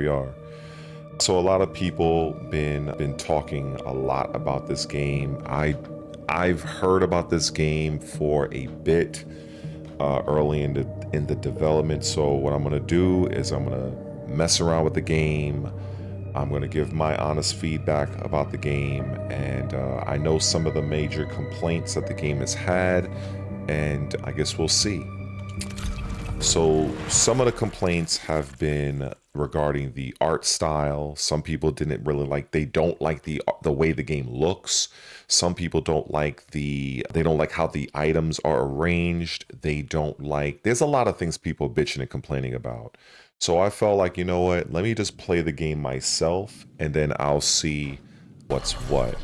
we are. So a lot of people been talking a lot about this game. I've heard about this game for a bit early in the development. So what I'm gonna do is I'm gonna mess around with the game. I'm gonna give my honest feedback about the game, and I know some of the major complaints that the game has had, and I guess we'll see. So some of the complaints have been regarding the art style. Some people didn't really like, they don't like the way the game looks. Some people don't like they don't like how the items are arranged. They don't like, there's a lot of things people bitching and complaining about. So I felt like, you know what, let me just play the game myself and then I'll see what's what.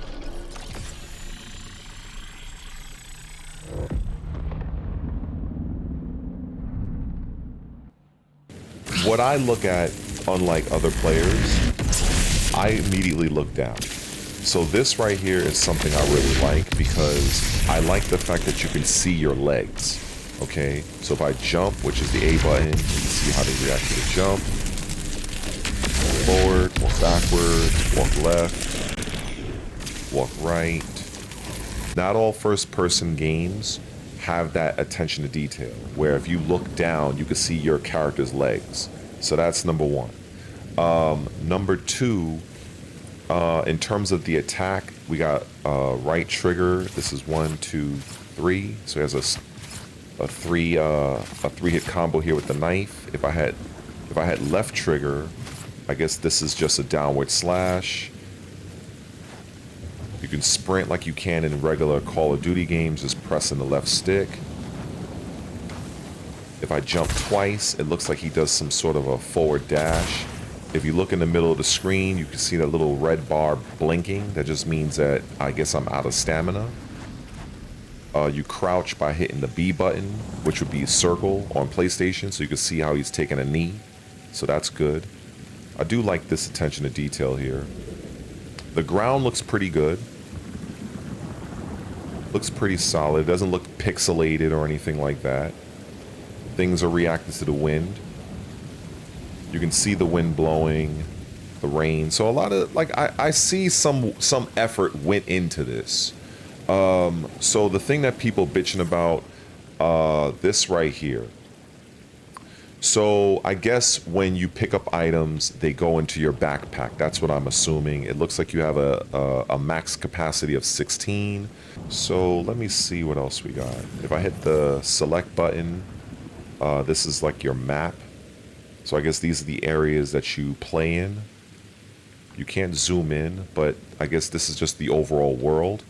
What I look at, unlike other players, I immediately look down. So this right here is something I really like because I like the fact that you can see your legs. Okay, so if I jump, which is the A button, you can see how they react to the jump. Walk forward, walk backwards, walk left, walk right. Not all first-person games have that attention to detail, where if you look down, you can see your character's legs. So that's number one. Number two, in terms of the attack, we got right trigger. This is 1, 2, 3. So he has a three-hit combo here with the knife. If I had left trigger, I guess this is just a downward slash. You can sprint like you can in regular Call of Duty games, just pressing the left stick. If I jump twice, it looks like he does some sort of a forward dash. If you look in the middle of the screen, you can see that little red bar blinking. That just means that I guess I'm out of stamina. You crouch by hitting the B button, which would be circle on PlayStation, so you can see how he's taking a knee. So that's good. I do like this attention to detail here. The ground looks pretty good. Looks pretty solid. It doesn't look pixelated or anything like that. Things are reacting to the wind. You can see the wind blowing, the rain. So a lot of, like, I see some effort went into this. So the thing that people bitching about, this right here. So I guess when you pick up items, they go into your backpack. That's what I'm assuming. It looks like you have a max capacity of 16. So let me see what else we got. If I hit the select button, this is like your map. So I guess these are the areas that you play in. You can't zoom in, but I guess this is just the overall world.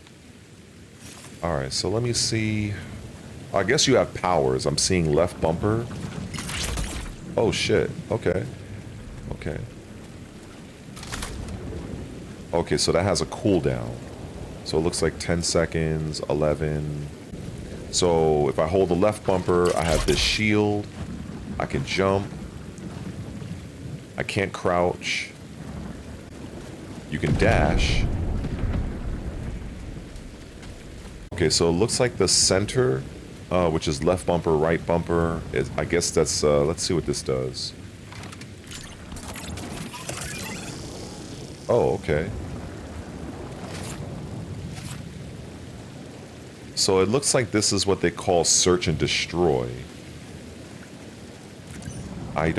All right, so let me see. I guess you have powers. I'm seeing left bumper. Oh shit, okay. Okay. Okay, so that has a cooldown. So it looks like 10 seconds, 11. So if I hold the left bumper, I have this shield. I can jump. I can't crouch. You can dash. Okay, so it looks like the center, which is left bumper, right bumper, is, I guess that's, let's see what this does. Oh, okay. So it looks like this is what they call search and destroy. I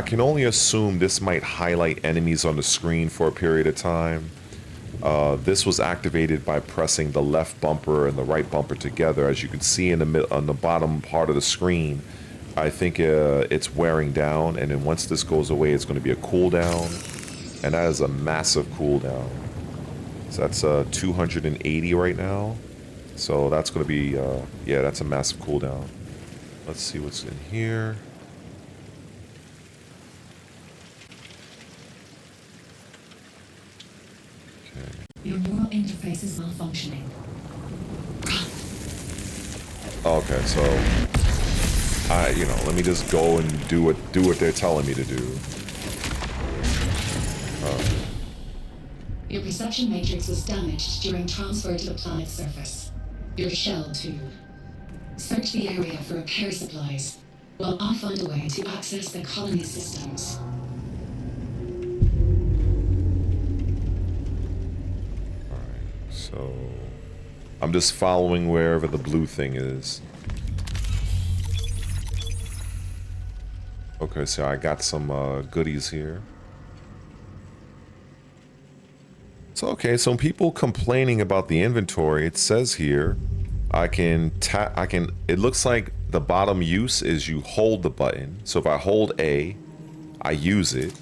can only assume this might highlight enemies on the screen for a period of time. This was activated by pressing the left bumper and the right bumper together. As you can see in the on the bottom part of the screen, I think it's wearing down, and then once this goes away, it's going to be a cooldown, and that is a massive cooldown. So that's 280 right now. So that's going to be, yeah, that's a massive cooldown. Let's see what's in here. Your neural interface is malfunctioning. Okay, so let me just go and do what they're telling me to do. Your perception matrix was damaged during transfer to the planet's surface. Your shell too. Search the area for repair supplies, while I find a way to access the colony systems. I'm just following wherever the blue thing is. Okay, so I got some goodies here. So, okay, so people complaining about the inventory, it says here, it looks like the bottom use is you hold the button. So if I hold A, I use it.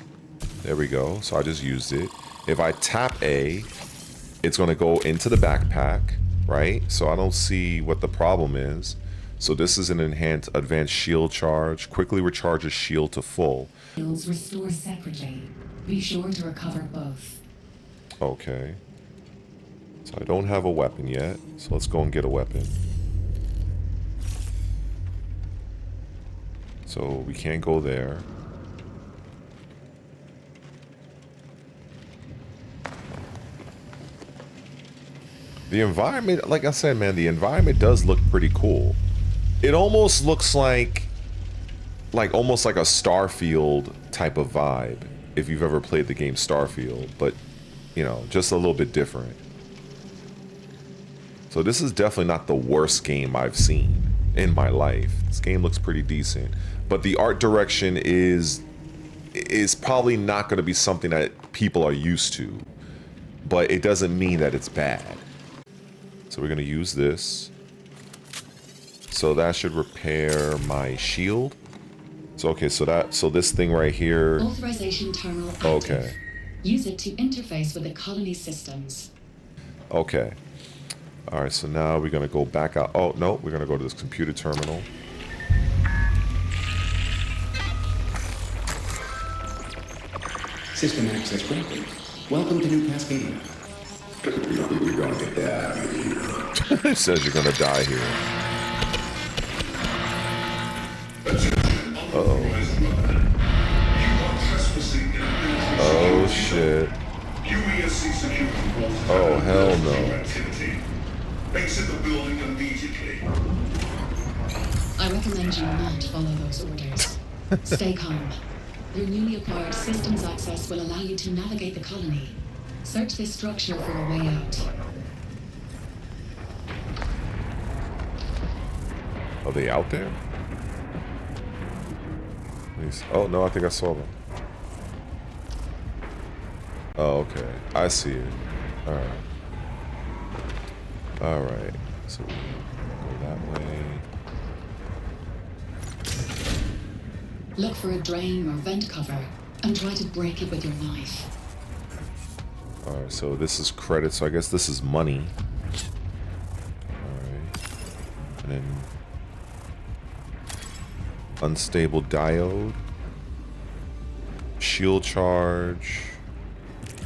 There we go. So I just used it. If I tap A, it's going to go into the backpack, right? So I don't see what the problem is. So this is an advanced shield charge. Quickly recharges shield to full. Shields restore separately. Be sure to recover both. Okay. So I don't have a weapon yet. So let's go and get a weapon. So we can't go there. The environment, like I said, man, the environment does look pretty cool. It almost looks like almost like a Starfield type of vibe, if you've ever played the game Starfield, but, you know, just a little bit different. So this is definitely not the worst game I've seen in my life. This game looks pretty decent, but the art direction is probably not going to be something that people are used to, but it doesn't mean that it's bad. So we're going to use this. So that should repair my shield. So okay, so this thing right here. Authorization terminal active. Okay. Use it to interface with the colony systems. Okay. All right, so now we're going to go back out. Oh, no, we're going to go to this computer terminal. System access granted. Welcome to New Cascadia. We're going to die here. It says you're going to die here. Uh-oh. Oh, shit. Oh, hell no. Exit the building immediately. I recommend you not follow those orders. Stay calm. Your newly acquired systems access will allow you to navigate the colony. Search this structure for a way out. Are they out there? Oh, no, I think I saw them. Oh, okay. I see it. Alright. Alright. So we go that way. Look for a drain or vent cover and try to break it with your knife. Alright, so this is credit, so I guess this is money. Alright. And then unstable diode. Shield charge.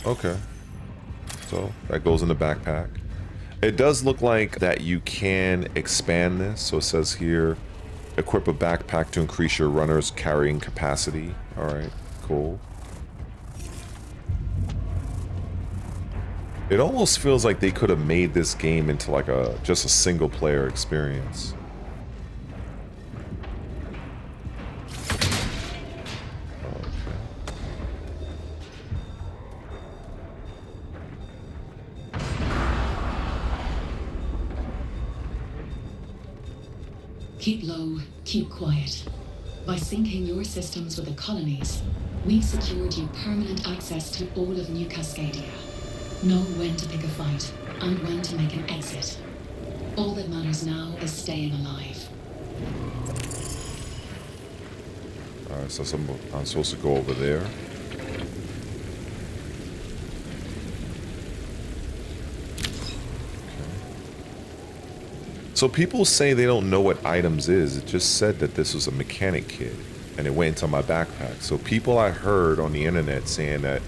Okay. So that goes in the backpack. It does look like that you can expand this. So it says here, equip a backpack to increase your runner's carrying capacity. Alright, cool. It almost feels like they could have made this game into like just a single player experience. Keep low, keep quiet. By syncing your systems with the colonies, we've secured you permanent access to all of New Cascadia. Know when to pick a fight and when to make an exit. All that matters now is staying alive. Alright, so I'm supposed to go over there. So people say they don't know what items is. It just said that this was a mechanic kit and it went into my backpack. So people I heard on the internet saying that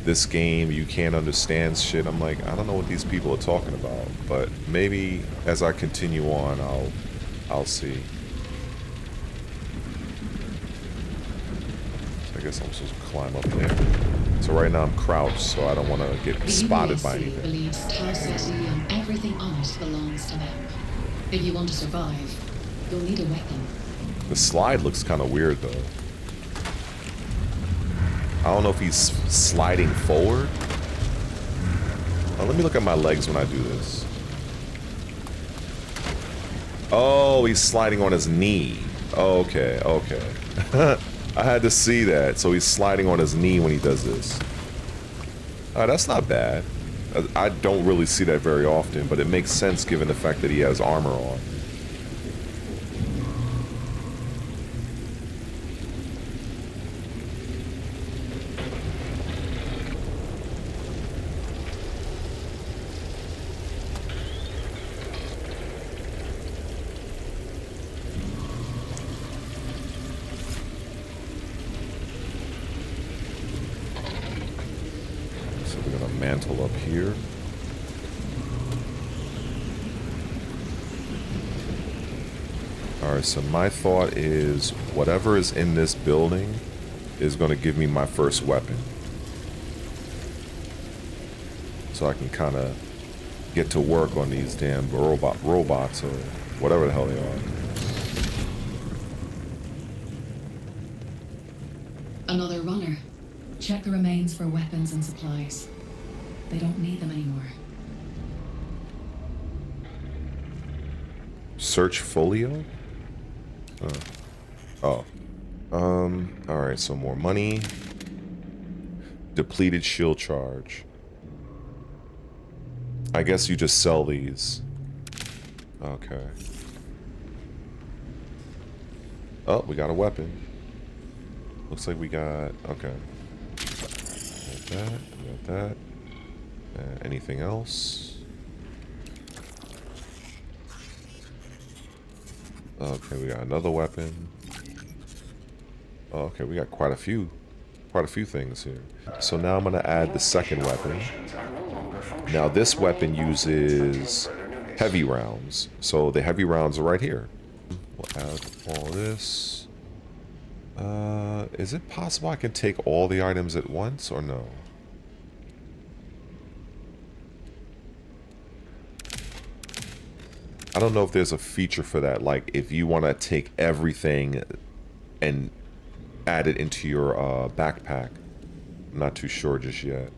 this game, you can't understand shit. I'm like, I don't know what these people are talking about, but maybe as I continue on, I'll see. So I guess I'm supposed to climb up there. So right now I'm crouched, so I don't want to get spotted by anything. The believes Tau City and everything on it belongs to them. If you want to survive, you'll need a weapon. The slide looks kind of weird, though. I don't know if he's sliding forward. Let me look at my legs when I do this. Oh, he's sliding on his knee. Okay, okay. I had to see that. So he's sliding on his knee when he does this. That's not bad. I don't really see that very often, but it makes sense given the fact that he has armor on. Mantle up here. Alright, so my thought is whatever is in this building is going to give me my first weapon. So I can kind of get to work on these damn robots or whatever the hell they are. Another runner. Check the remains for weapons and supplies. They don't need them anymore. Search folio? Alright, so more money. Depleted shield charge. I guess you just sell these. Okay. Oh, we got a weapon. Looks like we got... Okay. Got that, got that. Anything else? Okay, we got another weapon. Okay, we got quite a few things here. So now I'm gonna add the second weapon. Now this weapon uses heavy rounds. So the heavy rounds are right here. We'll add all this. Is it possible I can take all the items at once or no? I don't know if there's a feature for that, like if you want to take everything and add it into your backpack. I'm not too sure just yet.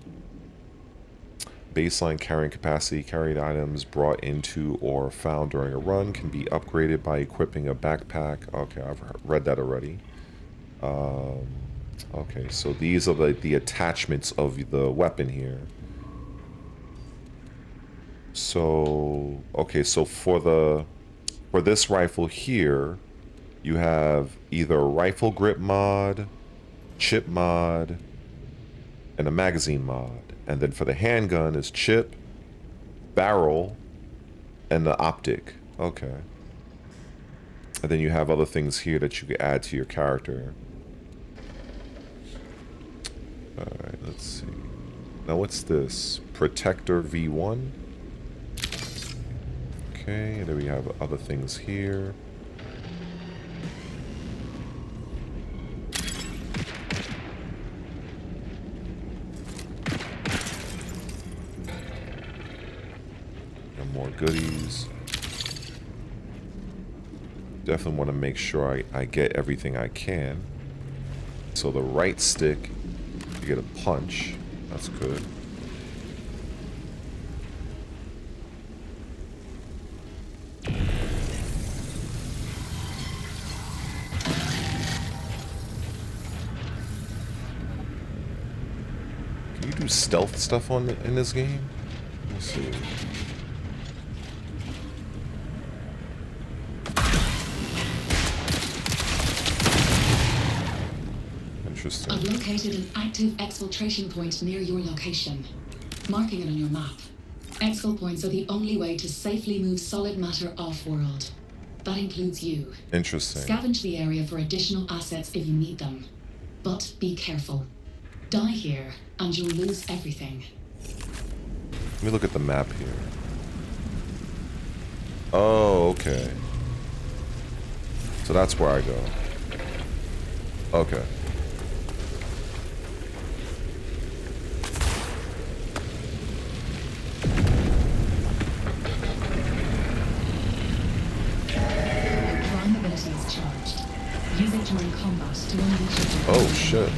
Baseline carrying capacity. Carried items brought into or found during a run can be upgraded by equipping a backpack. Okay, I've read that already. Okay, so these are the attachments of the weapon here. So, okay, so for this rifle here, you have either a rifle grip mod, chip mod, and a magazine mod. And then for the handgun is chip, barrel, and the optic. Okay. And then you have other things here that you can add to your character. Alright, let's see. Now what's this? Protector V1? Okay, and then we have other things here. And more goodies. Definitely want to make sure I get everything I can. So the right stick, you get a punch. That's good. Can you do stealth stuff in this game? Let's see. Interesting. I've located an active exfiltration point near your location. Marking it on your map. Exfil points are the only way to safely move solid matter off-world. That includes you. Interesting. Scavenge the area for additional assets if you need them. But be careful. Die here, and you'll lose everything. Let me look at the map here. Oh, okay. So that's where I go. Okay. Prime ability is charged. Use it during combat to unleash it. Oh, shit.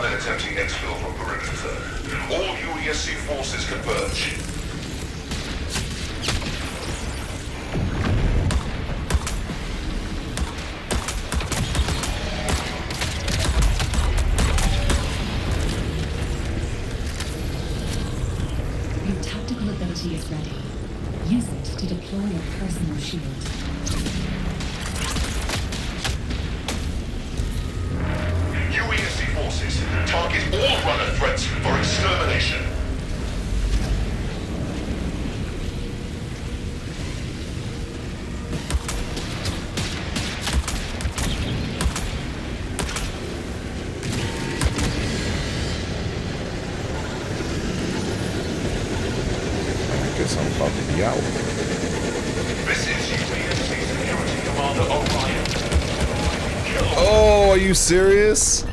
men attempting exfil from perimeter. All UESC forces converge. Your tactical ability is ready. Use it to deploy your personal shield. UESC forces target all runner threats for extermination. I guess I'm about to be out. This is UESC Security Commander Orion. Oh, are you serious?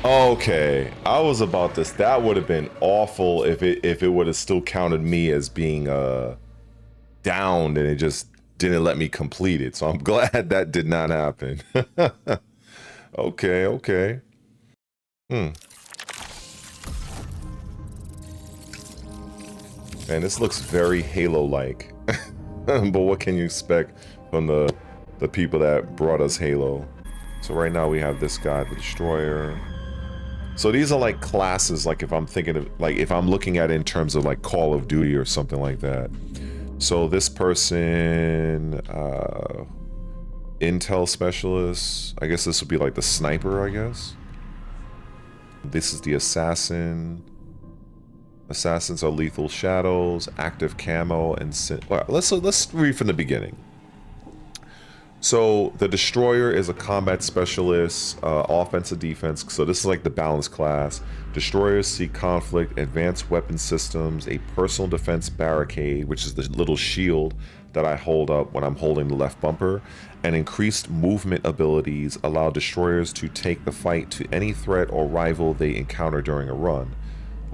Okay, I was about this. That would have been awful if it would have still counted me as being downed and it just didn't let me complete it. So I'm glad that did not happen. Okay. Man, this looks very Halo-like. But what can you expect from the people that brought us Halo? So right now we have this guy, the Destroyer. So these are like classes, like if I'm thinking of, like if I'm looking at it in terms of like Call of Duty or something like that. So this person, Intel Specialist, I guess this would be like the Sniper, I guess. This is the Assassin. Assassins are lethal shadows, active camo, and well, let's read from the beginning. So the Destroyer is a combat specialist, offensive defense. So this is like the balanced class. Destroyers seek conflict, advanced weapon systems, a personal defense barricade, which is the little shield that I hold up when I'm holding the left bumper, and increased movement abilities allow destroyers to take the fight to any threat or rival they encounter during a run.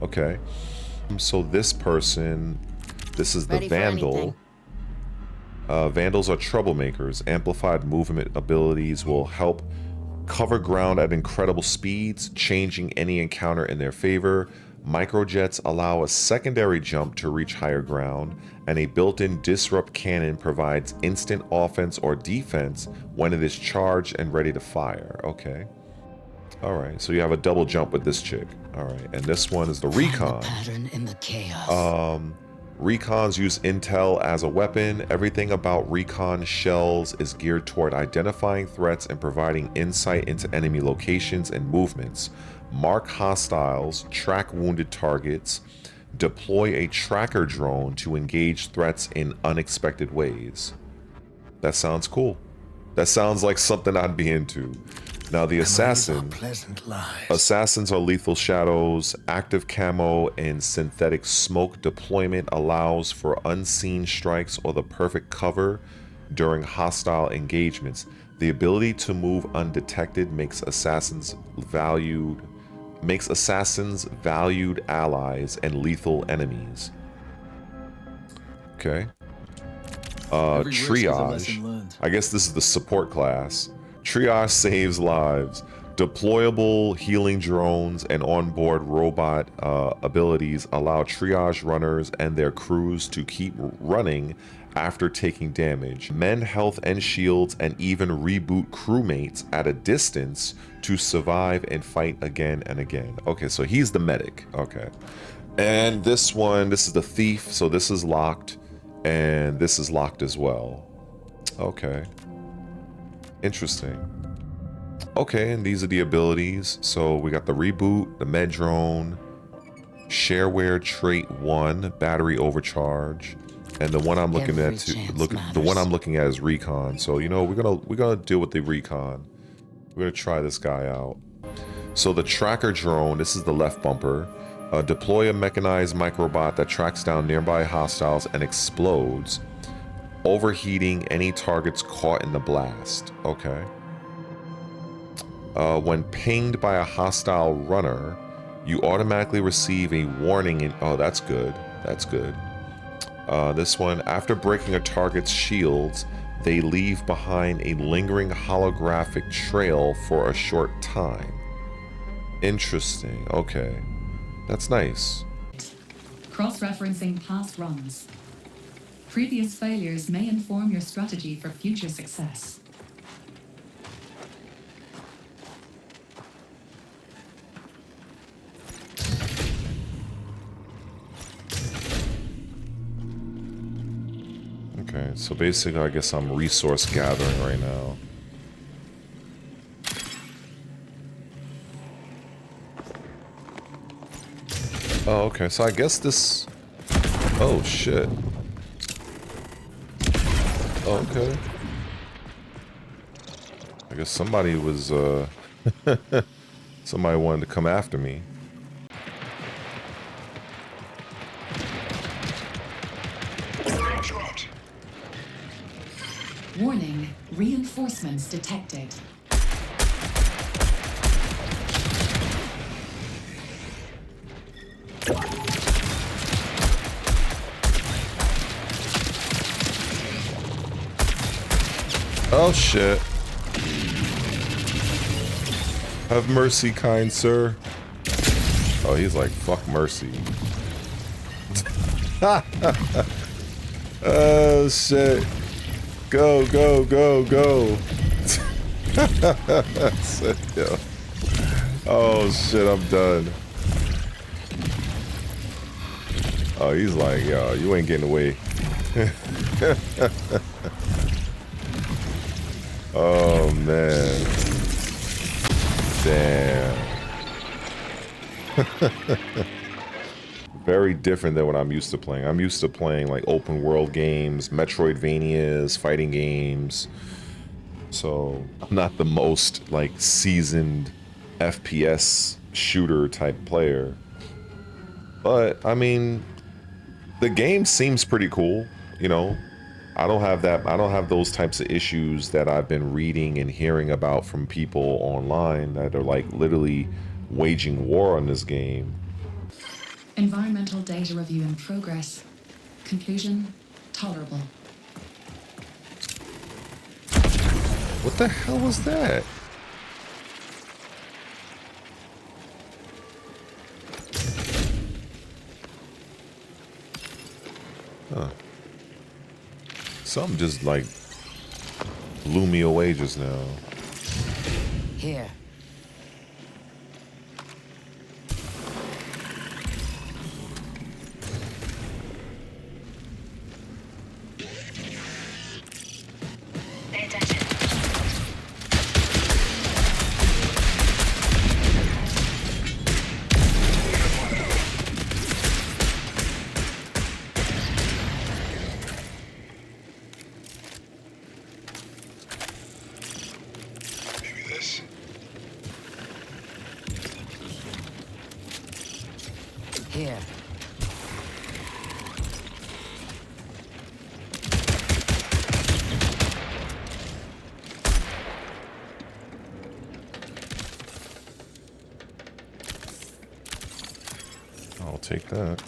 Okay. So this person, this is the Vandal. Vandals are troublemakers. Amplified movement abilities will help cover ground at incredible speeds, changing any encounter in their favor. Microjets allow a secondary jump to reach higher ground, and a built-in disrupt cannon provides instant offense or defense when it is charged and ready to fire. Okay. Alright, so you have a double jump with this chick. Alright, and this one is the Recon. Pattern in the chaos. Recons use intel as a weapon. Everything about Recon shells is geared toward identifying threats and providing insight into enemy locations and movements. Mark hostiles, track wounded targets, deploy a tracker drone to engage threats in unexpected ways. That sounds cool. That sounds like something I'd be into. Now the assassin, assassins are lethal shadows. Active camo and synthetic smoke deployment allows for unseen strikes or the perfect cover during hostile engagements. The ability to move undetected makes assassins valued allies and lethal enemies. Okay. Triage. I guess this is the support class. Triage saves lives. Deployable healing drones and onboard robot abilities allow triage runners and their crews to keep running after taking damage. Mend health and shields and even reboot crewmates at a distance to survive and fight again and again. Okay, so he's the medic. Okay. And this one, this is the thief. So this is locked and this is locked as well. Okay. Interesting. Okay, and these are the abilities. So we got the reboot, the med drone, shareware trait 1, battery overcharge, and the one I'm looking at is recon. So you know we're gonna deal with the recon. We're gonna try this guy out. So the tracker drone, this is the left bumper. Deploy a mechanized microbot that tracks down nearby hostiles and explodes, overheating any targets caught in the blast. Okay. When pinged by a hostile runner, you automatically receive a warning. Oh, that's good. That's good. This one, after breaking a target's shields, they leave behind a lingering holographic trail for a short time. Interesting. Okay. That's nice. Cross-referencing past runs. Previous failures may inform your strategy for future success. Okay, so basically I guess I'm resource gathering right now. Oh, okay, so I guess this... Oh, shit. Okay. I guess somebody was, somebody wanted to come after me. Warning, reinforcements detected. Oh shit. Have mercy, kind sir. Oh, he's like, fuck mercy. Oh shit. Go, go, go, go. Oh shit, I'm done. Oh, he's like, yo, you ain't getting away. Oh man. Damn. Very different than what I'm used to playing. I'm used to playing like open world games, Metroidvanias, fighting games. So I'm not the most like seasoned FPS shooter type player. But I mean, the game seems pretty cool, you know. I don't have those types of issues that I've been reading and hearing about from people online that are like literally waging war on this game. Environmental data review in progress. Conclusion, tolerable. What the hell was that? Huh. Something just like blew me away just now. Here. Pay attention. Here. I'll take that.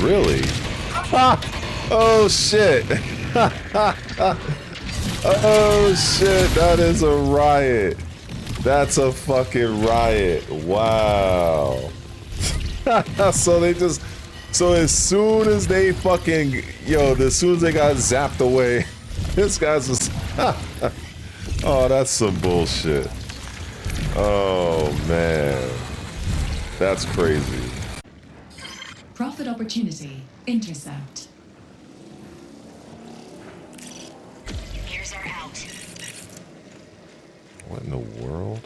Really? Ha! Oh shit! Oh shit! That is a riot. That's a fucking riot. Wow. So they just, so as soon as they fucking, as soon as they got zapped away, this guy's just, Oh, that's some bullshit. Oh, man. That's crazy. Profit opportunity. Intercept. Here's our out. What in the world?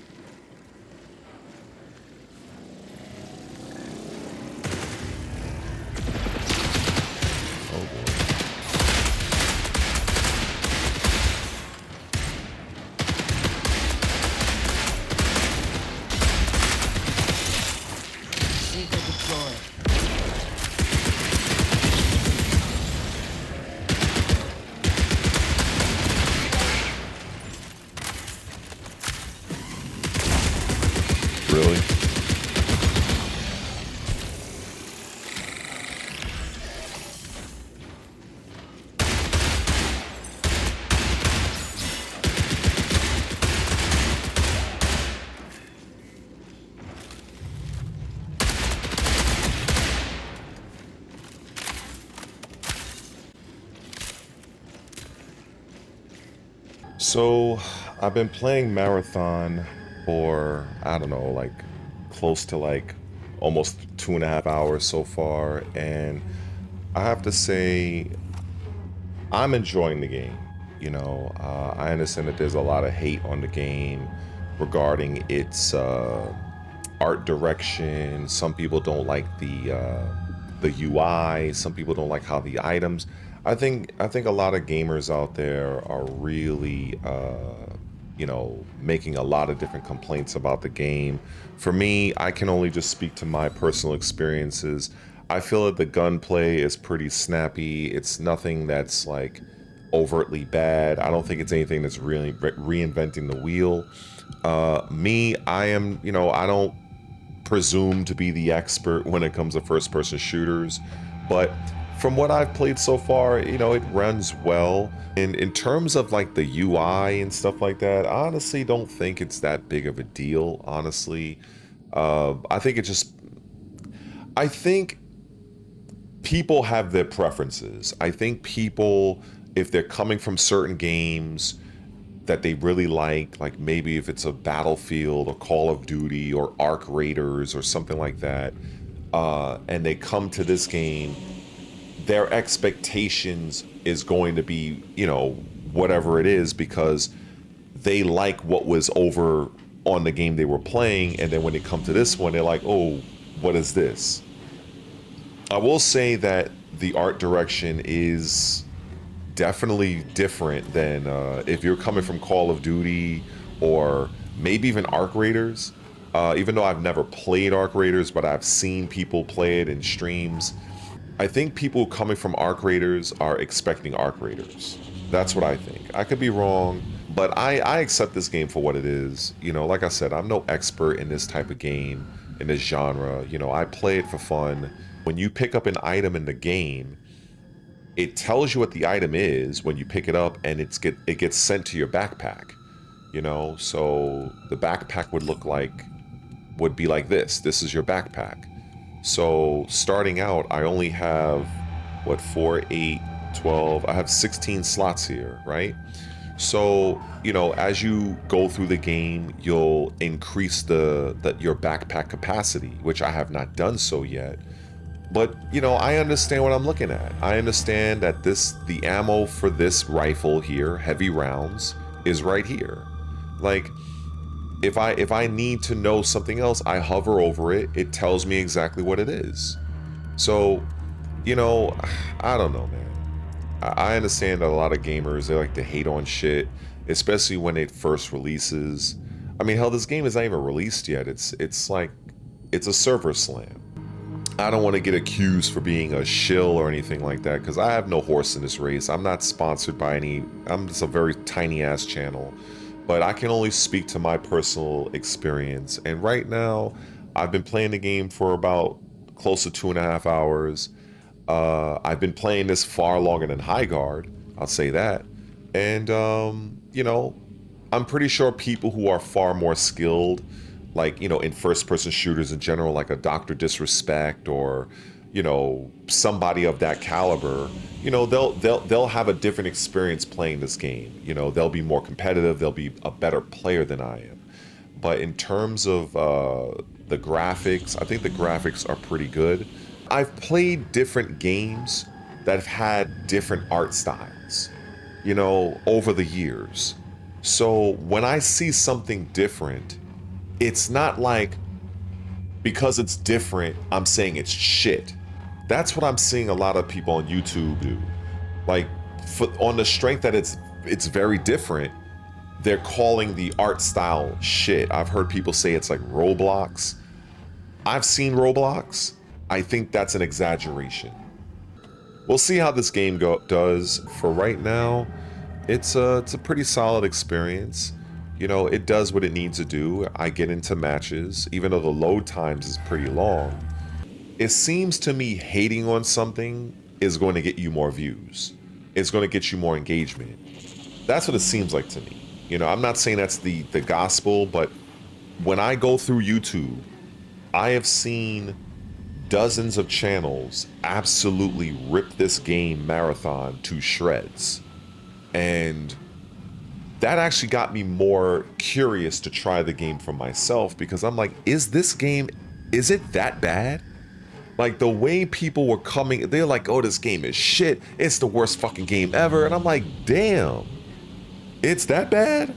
Oh, boy. Seeker deployed. Really? So, I've been playing Marathon for, I don't know, like close to like almost 2.5 hours so far, and I have to say, I'm enjoying the game. You know, I understand that there's a lot of hate on the game regarding its art direction. Some people don't like the UI. Some people don't like how the items. I think a lot of gamers out there are really you know, making a lot of different complaints about the game. For me, I can only just speak to my personal experiences. I feel that the gunplay is pretty snappy. It's nothing that's like overtly bad. I don't think it's anything that's really reinventing the wheel. Me, I am, you know, I don't presume to be the expert when it comes to first-person shooters, but from what I've played so far, you know, it runs well. And in terms of like the UI and stuff like that, I honestly don't think it's that big of a deal, honestly. I think I think people have their preferences. I think people, if they're coming from certain games that they really like maybe if it's a Battlefield or Call of Duty or Arc Raiders or something like that, and they come to this game, their expectations is going to be, you know, whatever it is, because they like what was over on the game they were playing, and then when they come to this one, they're like, oh, what is this? I will say that the art direction is definitely different than if you're coming from Call of Duty or maybe even Arc Raiders. Even though I've never played Arc Raiders, but I've seen people play it in streams. I think people coming from Arc Raiders are expecting Arc Raiders. That's what I think. I could be wrong, but I accept this game for what it is. You know, like I said, I'm no expert in this type of game, in this genre. You know, I play it for fun. When you pick up an item in the game, it tells you what the item is when you pick it up, and it gets sent to your backpack. You know, so the backpack would be like this. This is your backpack. So starting out, I only have, what, 4, 8, 12, I have 16 slots here, right? So, you know, as you go through the game, you'll increase your backpack capacity, which I have not done so yet. But, you know, I understand what I'm looking at. I understand that the ammo for this rifle here, heavy rounds, is right here. Like, if I need to know something else, I hover over it. It tells me exactly what it is. So, you know, I don't know, man. I understand that a lot of gamers, they like to hate on shit, especially when it first releases. I mean, hell, this game is not even released yet. It's like, it's a server slam. I don't want to get accused for being a shill or anything like that, because I have no horse in this race. I'm not sponsored by I'm just a very tiny ass channel. But I can only speak to my personal experience. And right now, I've been playing the game for about close to 2.5 hours. I've been playing this far longer than Highguard, I'll say that. And, you know, I'm pretty sure people who are far more skilled, like, you know, in first-person shooters in general, like a Dr. Disrespect or, you know, somebody of that caliber, you know, they'll have a different experience playing this game. You know, they'll be more competitive, they'll be a better player than I am. But in terms of the graphics, I think the graphics are pretty good. I've played different games that have had different art styles, you know, over the years. So when I see something different, it's not like because it's different, I'm saying it's shit. That's what I'm seeing a lot of people on YouTube do. Like, on the strength that it's very different, they're calling the art style shit. I've heard people say it's like Roblox. I've seen Roblox. I think that's an exaggeration. We'll see how this game does. For right now, it's a pretty solid experience. You know, it does what it needs to do. I get into matches, even though the load times is pretty long. It seems to me hating on something is going to get you more views. It's going to get you more engagement. That's what it seems like to me. You know, I'm not saying that's the gospel, but when I go through YouTube, I have seen dozens of channels absolutely rip this game Marathon to shreds. And that actually got me more curious to try the game for myself, because I'm like, is it that bad? Like, the way people were coming, they're like, oh, this game is shit. It's the worst fucking game ever. And I'm like, damn. It's that bad?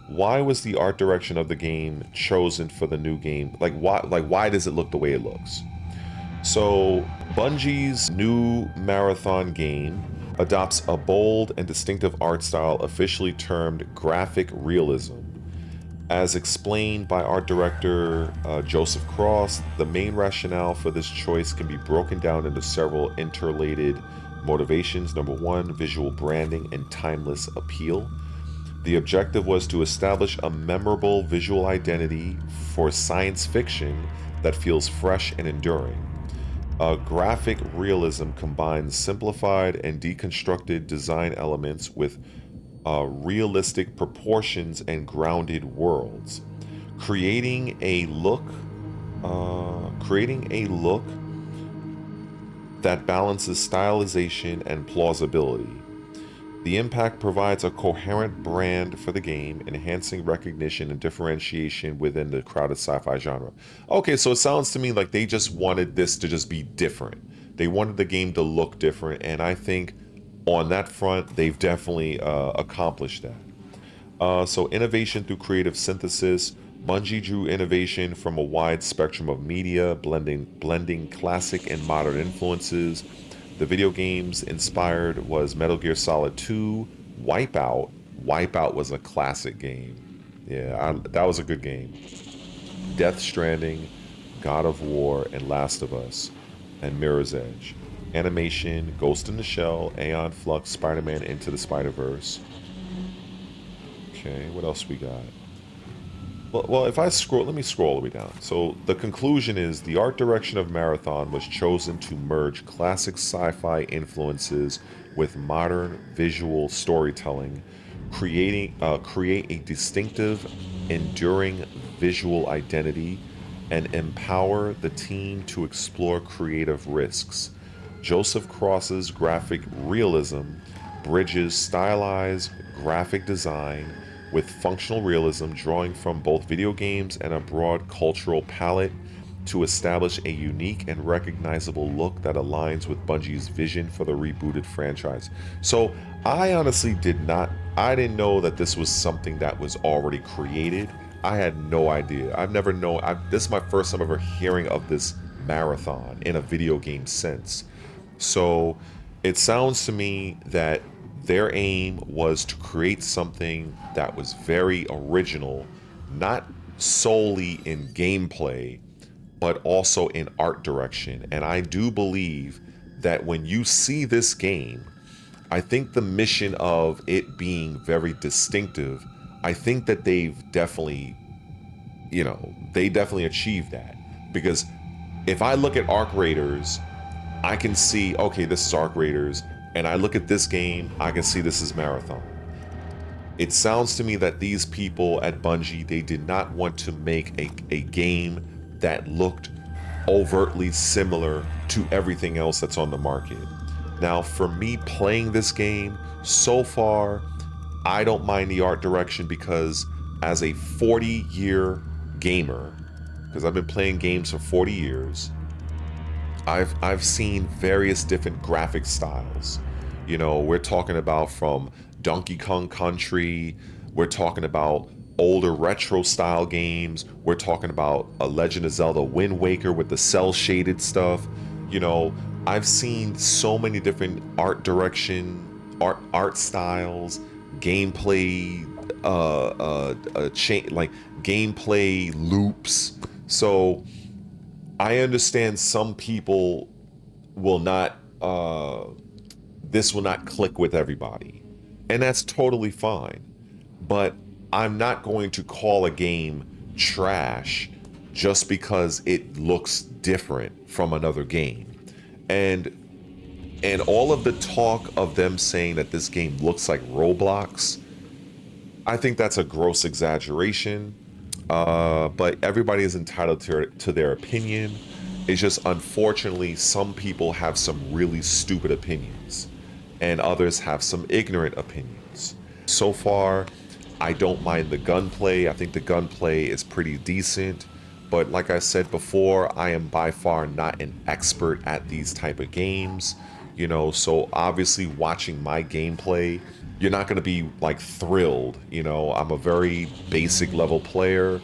Why was the art direction of the game chosen for the new game? Like, why does it look the way it looks? So, Bungie's new Marathon game adopts a bold and distinctive art style officially termed graphic realism. As explained by art director Joseph Cross, the main rationale for this choice can be broken down into several interrelated motivations. Number one, visual branding and timeless appeal. The objective was to establish a memorable visual identity for science fiction that feels fresh and enduring. Graphic realism combines simplified and deconstructed design elements with realistic proportions and grounded worlds, creating a look that balances stylization and plausibility. The impact provides a coherent brand for the game, enhancing recognition and differentiation within the crowded sci-fi genre. Okay, so it sounds to me like they just wanted this to just be different. They wanted the game to look different, and I think on that front, they've definitely accomplished that. So innovation through creative synthesis. Bungie drew innovation from a wide spectrum of media, blending classic and modern influences. The video games inspired was Metal Gear Solid 2, Wipeout. Wipeout was a classic game. Yeah, that was a good game. Death Stranding, God of War, and Last of Us, and Mirror's Edge. Animation, Ghost in the Shell, Aeon Flux, Spider-Man Into the Spider-Verse. Okay, what else we got? Well, if I scroll, let me scroll all the way down. So the conclusion is the art direction of Marathon was chosen to merge classic sci-fi influences with modern visual storytelling, create a distinctive, enduring visual identity, and empower the team to explore creative risks. Joseph Cross's graphic realism bridges stylized graphic design with functional realism, drawing from both video games and a broad cultural palette to establish a unique and recognizable look that aligns with Bungie's vision for the rebooted franchise. So I honestly didn't know that this was something that was already created. I had no idea. This is my first time ever hearing of this Marathon in a video game sense. So it sounds to me that their aim was to create something that was very original, not solely in gameplay, but also in art direction. And I do believe that when you see this game, I think the mission of it being very distinctive, I think that they've definitely, they definitely achieved that. Because if I look at Arc Raiders, I can see, okay, this is Arc Raiders, and I look at this game, I can see this is Marathon. It sounds to me that these people at Bungie, they did not want to make a game that looked overtly similar to everything else that's on the market. Now, for me playing this game, so far, I don't mind the art direction because as a 40-year gamer, because I've been playing games for 40 years, I've seen various different graphic styles. You know, we're talking about from Donkey Kong Country, we're talking about older retro style games, we're talking about a Legend of Zelda Wind Waker with the cell shaded stuff. You know, I've seen so many different art direction, art styles, gameplay, like gameplay loops. So I understand some people will not, this will not click with everybody, and that's totally fine. But I'm not going to call a game trash just because it looks different from another game. And all of the talk of them saying that this game looks like Roblox, I think that's a gross exaggeration. But everybody is entitled to their opinion. It's just, unfortunately, some people have some really stupid opinions and others have some ignorant opinions. So far, I don't mind the gunplay. I think the gunplay is pretty decent. But like I said before, I am by far not an expert at these type of games. You know, so obviously watching my gameplay, you're not going to be like thrilled. You know, I'm a very basic level player,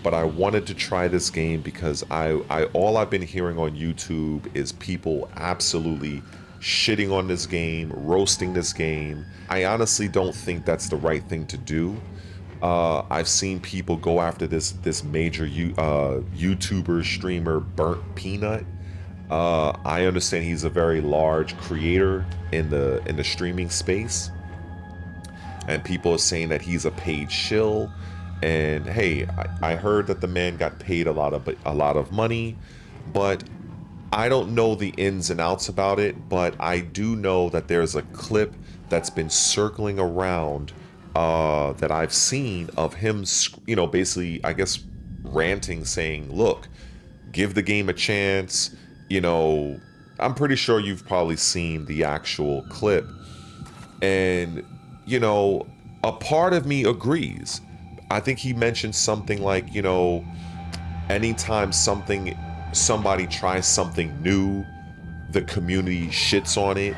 but I wanted to try this game because all I've been hearing on YouTube is people absolutely shitting on this game, roasting this game. I honestly don't think that's the right thing to do. I've seen people go after this major YouTuber streamer Burnt Peanut. I understand he's a very large creator in the streaming space, and people are saying that he's a paid shill. And hey, I heard that the man got paid a lot of money, but I don't know the ins and outs about it. But I do know that there's a clip that's been circling around that I've seen of him, you know, basically, I guess, ranting, saying, look, give the game a chance. You know, I'm pretty sure you've probably seen the actual clip. And, you know, a part of me agrees. I think he mentioned something like, you know, anytime somebody tries something new, the community shits on it.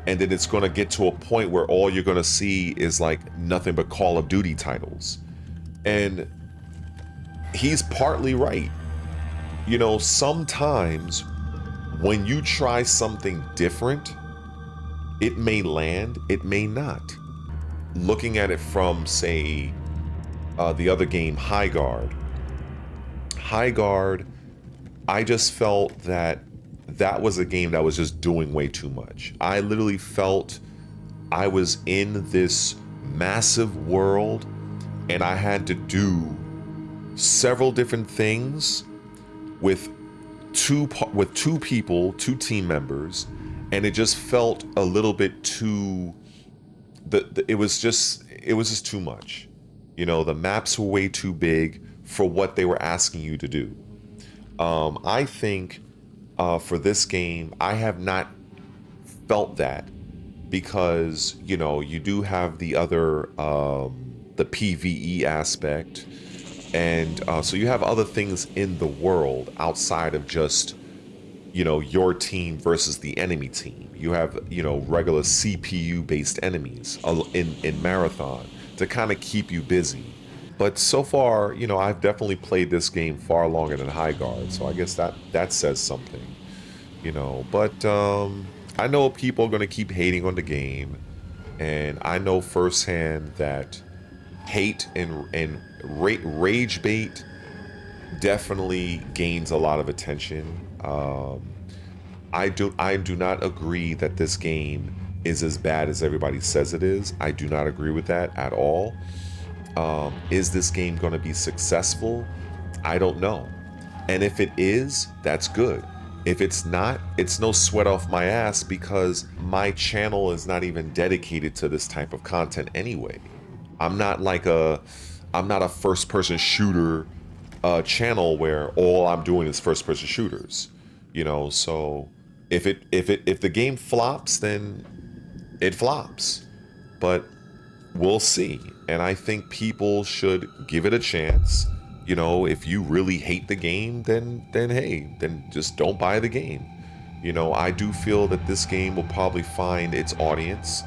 And then it's going to get to a point where all you're going to see is like nothing but Call of Duty titles. And he's partly right. You know, sometimes when you try something different, it may land, it may not. Looking at it from, say, the other game, Highguard, I just felt that was a game that was just doing way too much. I literally felt I was in this massive world and I had to do several different things with two team members, and it just felt a little bit too. It was just too much. You know, the maps were way too big for what they were asking you to do. I think for this game, I have not felt that, because, you know, you do have the other the PvE aspect. And so you have other things in the world outside of just, you know, your team versus the enemy team. You have, you know, regular CPU-based enemies in Marathon to kind of keep you busy. But so far, you know, I've definitely played this game far longer than Highguard, so I guess that says something, you know. But I know people are going to keep hating on the game, and I know firsthand that hate and rage bait definitely gains a lot of attention. I do not agree that this game is as bad as everybody says it is. I do not agree with that at all. Is this game going to be successful? I don't know. And if it is, that's good. If it's not, it's no sweat off my ass, because my channel is not even dedicated to this type of content anyway. I'm not a first-person shooter a channel where all I'm doing is first-person shooters, you know. So if the game flops, then it flops. But we'll see. And I think people should give it a chance. You know, if you really hate the game, then hey, then just don't buy the game. You know, I do feel that this game will probably find its audience.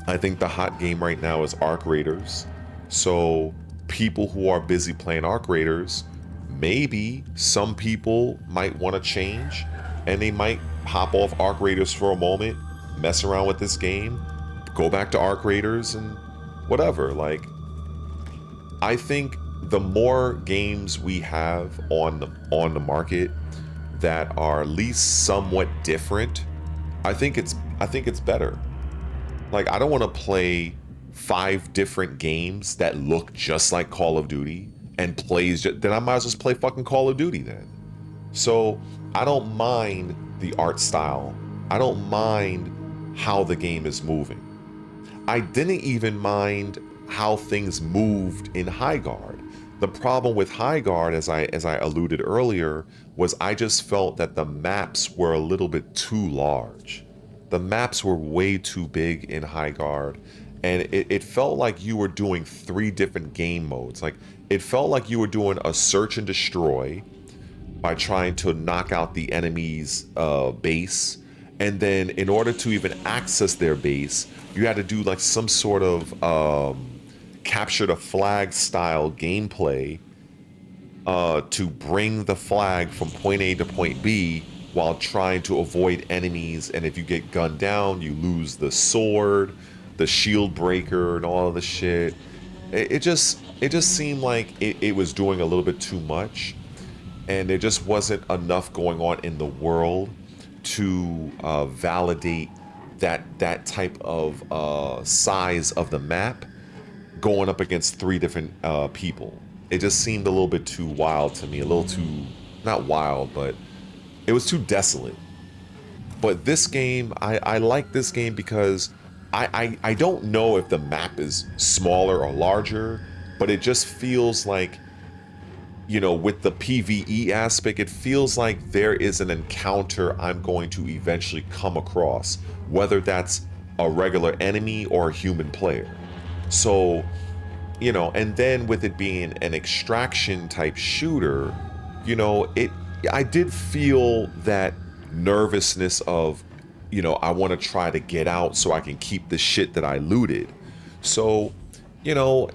I think the hot game right now is Arc Raiders. So people who are busy playing Arc Raiders, maybe some people might want to change and they might hop off Arc Raiders for a moment, mess around with this game, go back to Arc Raiders and whatever. Like, I think the more games we have on the market that are at least somewhat different, I think it's better. Like, I don't want to play 5 different games that look just like Call of Duty and then I might as well just play fucking Call of Duty then. So I don't mind the art style. I don't mind how the game is moving. I didn't even mind how things moved in Highguard. The problem with Highguard, as I alluded earlier, was I just felt that the maps were a little bit too large. The maps were way too big in Highguard, and it felt like you were doing 3 different game modes. Like, it felt like you were doing a search and destroy by trying to knock out the enemy's base, and then in order to even access their base, you had to do like some sort of capture the flag style gameplay to bring the flag from point A to point B while trying to avoid enemies. And if you get gunned down, you lose the sword, the shield breaker, and all of the shit. It just seemed like it was doing a little bit too much, and there just wasn't enough going on in the world to validate that type of size of the map going up against 3 different people. It just seemed a little bit too wild to me, a little too, not wild, but it was too desolate. But this game, I like this game because I don't know if the map is smaller or larger, but it just feels like, you know, with the PvE aspect, it feels like there is an encounter I'm going to eventually come across, whether that's a regular enemy or a human player. So, you know, and then with it being an extraction type shooter, you know, I did feel that nervousness of, you know, I want to try to get out so I can keep the shit that I looted. So, you know,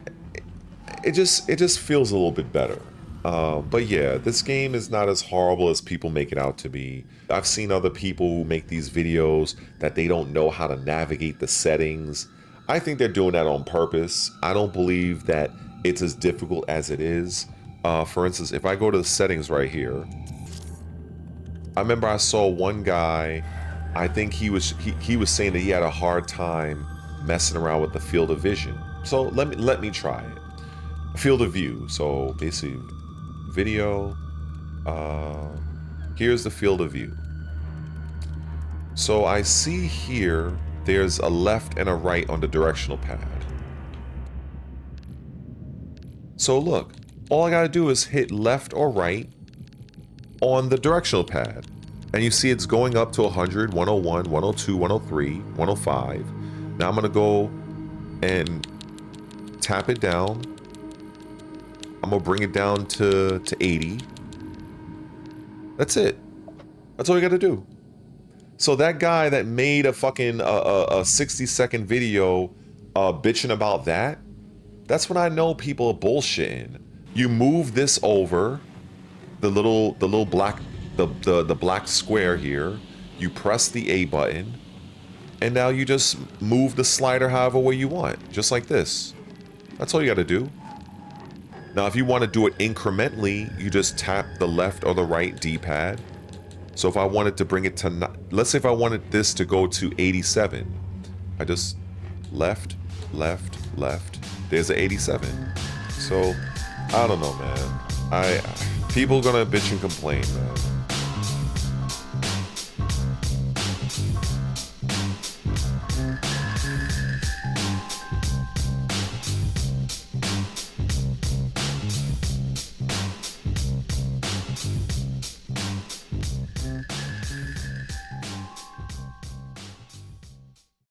it just feels a little bit better. But yeah, this game is not as horrible as people make it out to be. I've seen other people who make these videos that they don't know how to navigate the settings. I think they're doing that on purpose. I don't believe that it's as difficult as it is. For instance, if I go to the settings right here, I remember I saw one guy, I think he was saying that he had a hard time messing around with the field of vision. So let me try it. Field of view. So basically, video. Here's the field of view. So I see here there's a left and a right on the directional pad. So look, all I gotta do is hit left or right on the directional pad. And you see it's going up to 100, 101, 102, 103, 105. Now I'm gonna go and tap it down. I'm gonna bring it down to 80. That's it. That's all you gotta do. So that guy that made a fucking a 60-second video bitching about that, that's when I know people are bullshitting. You move this over, the little black the black square here, you press the A button, and now you just move the slider however way you want, just like this. That's all you gotta do. Now if you want to do it incrementally, you just tap the left or the right D-pad. So if I wanted to bring it to, let's say if I wanted this to go to 87, I just left, left, left, there's an 87. So I don't know, man. People gonna bitch and complain, man.